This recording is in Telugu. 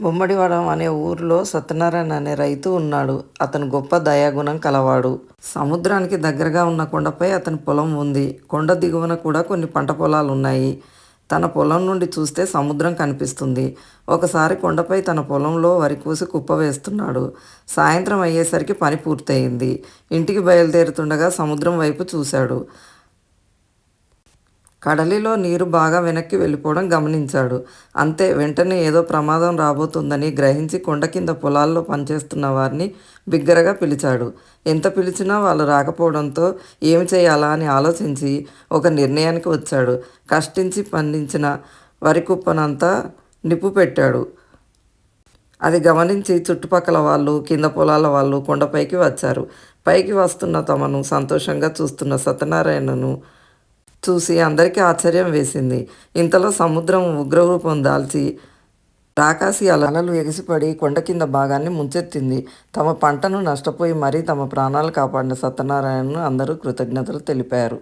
బొమ్మడివాడం అనే ఊరిలో సత్యనారాయణ అనే రైతు ఉన్నాడు. అతను గొప్ప దయాగుణం కలవాడు. సముద్రానికి దగ్గరగా ఉన్న కొండపై అతని పొలం ఉంది. కొండ దిగువన కూడా కొన్ని పంట పొలాలున్నాయి. తన పొలం నుండి చూస్తే సముద్రం కనిపిస్తుంది. ఒకసారి కొండపై తన పొలంలో వరి కోసి కుప్ప వేస్తున్నాడు. సాయంత్రం అయ్యేసరికి పని పూర్తయింది. ఇంటికి బయలుదేరుతుండగా సముద్రం వైపు చూశాడు. కడలిలో నీరు బాగా వెనక్కి వెళ్ళిపోవడం గమనించాడు. అంతే, వెంటనే ఏదో ప్రమాదం రాబోతుందని గ్రహించి కొండ కింద పొలాల్లో పనిచేస్తున్న వారిని బిగ్గరగా పిలిచాడు. ఎంత పిలిచినా వాళ్ళు రాకపోవడంతో ఏమి చేయాలా అని ఆలోచించి ఒక నిర్ణయానికి వచ్చాడు. కష్టించి పండించిన వరి కుప్పనంతా నిప్పు పెట్టాడు. అది గమనించి చుట్టుపక్కల వాళ్ళు, కింద పొలాల వాళ్ళు కొండపైకి వచ్చారు. పైకి వస్తున్న తమను సంతోషంగా చూస్తున్న సత్యనారాయణను చూసి అందరికీ ఆశ్చర్యం వేసింది. ఇంతలో సముద్రం ఉగ్రరూపం దాల్చి రాకాసి అలలు ఎగిసిపడి కొండ కింద భాగాన్ని ముంచెత్తింది. తమ పంటను నష్టపోయి మరీ తమ ప్రాణాలు కాపాడిన సత్యనారాయణను అందరూ కృతజ్ఞతలు తెలిపారు.